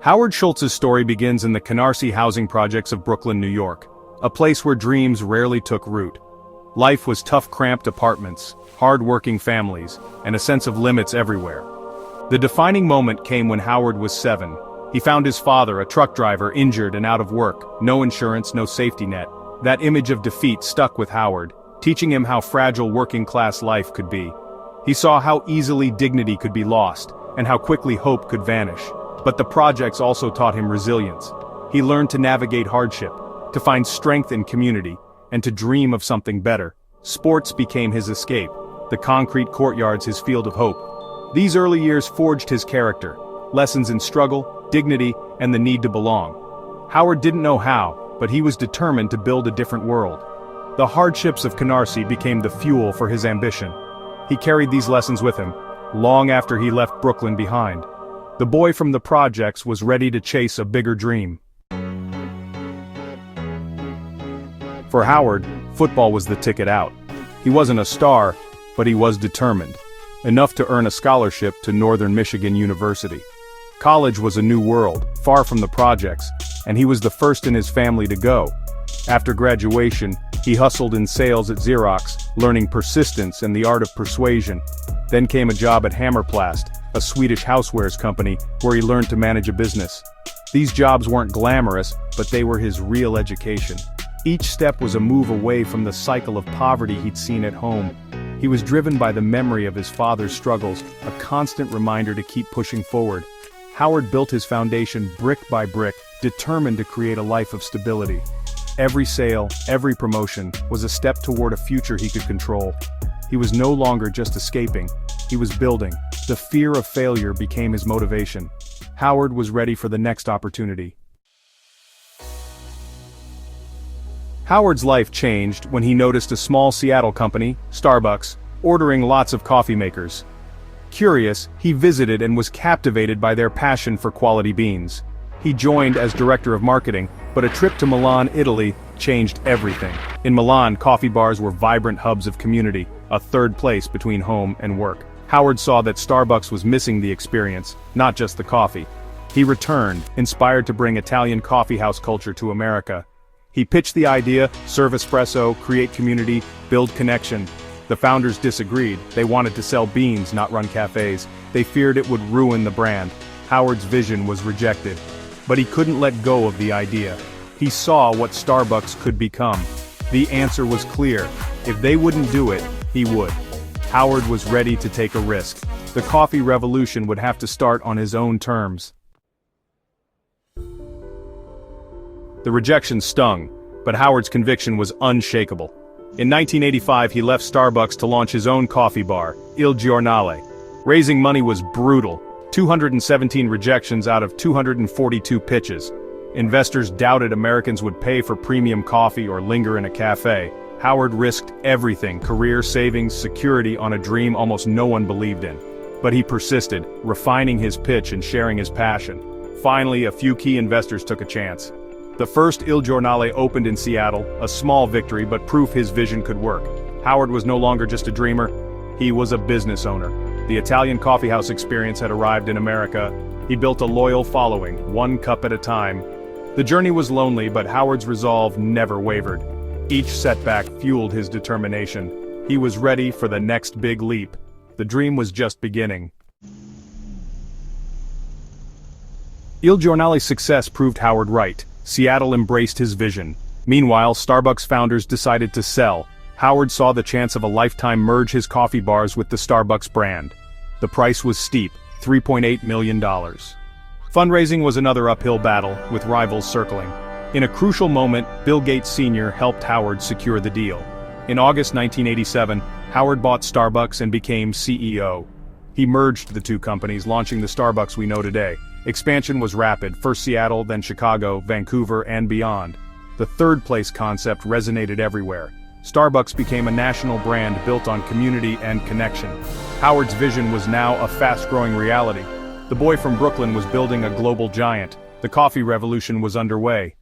Howard Schultz's story begins in the Canarsie housing projects of Brooklyn, New York, a place where dreams rarely took root. Life was tough, cramped apartments, hard-working families, and a sense of limits everywhere. The defining moment came when Howard was 7. He found his father, a truck driver, injured and out of work, no insurance, no safety net. That image of defeat stuck with Howard, teaching him how fragile working-class life could be. He saw how easily dignity could be lost, and how quickly hope could vanish. But the projects also taught him resilience. He learned to navigate hardship, to find strength in community, and to dream of something better. Sports became his escape, the concrete courtyards his field of hope. These early years forged his character, lessons in struggle, dignity, and the need to belong. Howard didn't know how, but he was determined to build a different world. The hardships of Canarsie became the fuel for his ambition. He carried these lessons with him, long after he left Brooklyn behind. The boy from the projects was ready to chase a bigger dream. For Howard, football was the ticket out. He wasn't a star, but he was determined. Enough to earn a scholarship to Northern Michigan University. College was a new world, far from the projects, and he was the first in his family to go. After graduation, he hustled in sales at Xerox, learning persistence and the art of persuasion. Then came a job at Hammerplast, a Swedish housewares company, where he learned to manage a business. These jobs weren't glamorous, but they were his real education. Each step was a move away from the cycle of poverty he'd seen at home. He was driven by the memory of his father's struggles, a constant reminder to keep pushing forward. Howard built his foundation brick by brick, determined to create a life of stability. Every sale, every promotion, was a step toward a future he could control. He was no longer just escaping, he was building. The fear of failure became his motivation. Howard was ready for the next opportunity. Howard's life changed when he noticed a small Seattle company, Starbucks, ordering lots of coffee makers. Curious, he visited and was captivated by their passion for quality beans. He joined as director of marketing, but a trip to Milan, Italy, changed everything. In Milan, coffee bars were vibrant hubs of community, a third place between home and work. Howard saw that Starbucks was missing the experience, not just the coffee. He returned, inspired to bring Italian coffeehouse culture to America. He pitched the idea: serve espresso, create community, build connection. The founders disagreed. They wanted to sell beans, not run cafes. They feared it would ruin the brand. Howard's vision was rejected. But he couldn't let go of the idea. He saw what Starbucks could become. The answer was clear. If they wouldn't do it, he would. Howard was ready to take a risk. The coffee revolution would have to start on his own terms. The rejection stung, but Howard's conviction was unshakable. In 1985, he left Starbucks to launch his own coffee bar, Il Giornale. Raising money was brutal. 217 rejections out of 242 pitches. Investors doubted Americans would pay for premium coffee or linger in a cafe. Howard risked everything: career, savings, security, on a dream almost no one believed in. But he persisted, refining his pitch and sharing his passion. Finally, a few key investors took a chance. The first Il Giornale opened in Seattle, a small victory but proof his vision could work. Howard was no longer just a dreamer, he was a business owner. The Italian coffeehouse experience had arrived in America. He built a loyal following, one cup at a time. The journey was lonely, but Howard's resolve never wavered. Each setback fueled his determination. He was ready for the next big leap. The dream was just beginning. Il Giornale's success proved Howard right. Seattle embraced his vision. Meanwhile, Starbucks founders decided to sell. Howard saw the chance of a lifetime: merge his coffee bars with the Starbucks brand. The price was steep, $3.8 million. Fundraising was another uphill battle, with rivals circling. In a crucial moment, Bill Gates Sr. helped Howard secure the deal. In August 1987, Howard bought Starbucks and became CEO. He merged the two companies, launching the Starbucks we know today. Expansion was rapid, first Seattle, then Chicago, Vancouver, and beyond. The third-place concept resonated everywhere. Starbucks became a national brand built on community and connection. Howard's vision was now a fast-growing reality. The boy from Brooklyn was building a global giant. The coffee revolution was underway.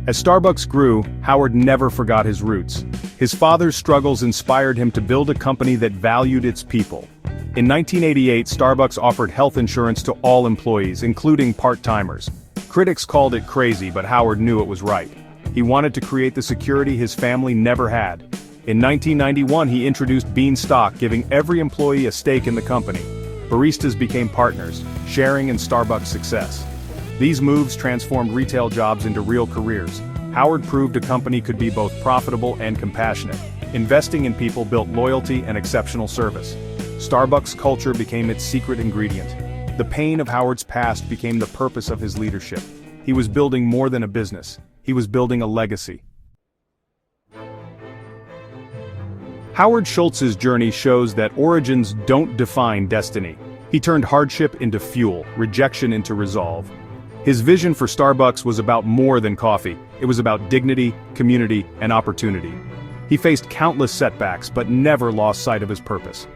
As Starbucks grew, Howard never forgot his roots. His father's struggles inspired him to build a company that valued its people. In 1988, Starbucks offered health insurance to all employees, including part-timers. Critics called it crazy, but Howard knew it was right. He wanted to create the security his family never had. In 1991, he introduced Bean Stock, giving every employee a stake in the company. Baristas became partners, sharing in Starbucks' success. These moves transformed retail jobs into real careers. Howard proved a company could be both profitable and compassionate. Investing in people built loyalty and exceptional service. Starbucks culture became its secret ingredient. The pain of Howard's past became the purpose of his leadership. He was building more than a business. He was building a legacy. Howard Schultz's journey shows that origins don't define destiny. He turned hardship into fuel, rejection into resolve. His vision for Starbucks was about more than coffee. It was about dignity, community, and opportunity. He faced countless setbacks but never lost sight of his purpose.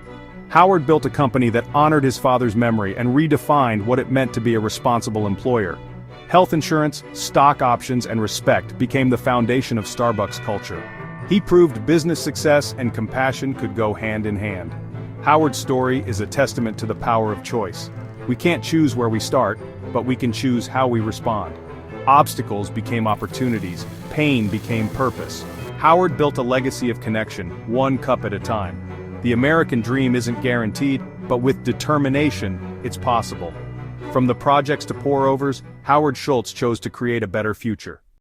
Howard built a company that honored his father's memory and redefined what it meant to be a responsible employer. Health insurance, stock options, and respect became the foundation of Starbucks culture. He proved business success and compassion could go hand in hand. Howard's story is a testament to the power of choice. We can't choose where we start, but we can choose how we respond. Obstacles became opportunities, pain became purpose. Howard built a legacy of connection, one cup at a time. The American dream isn't guaranteed, but with determination, it's possible. From the projects to pour-overs, Howard Schultz chose to create a better future.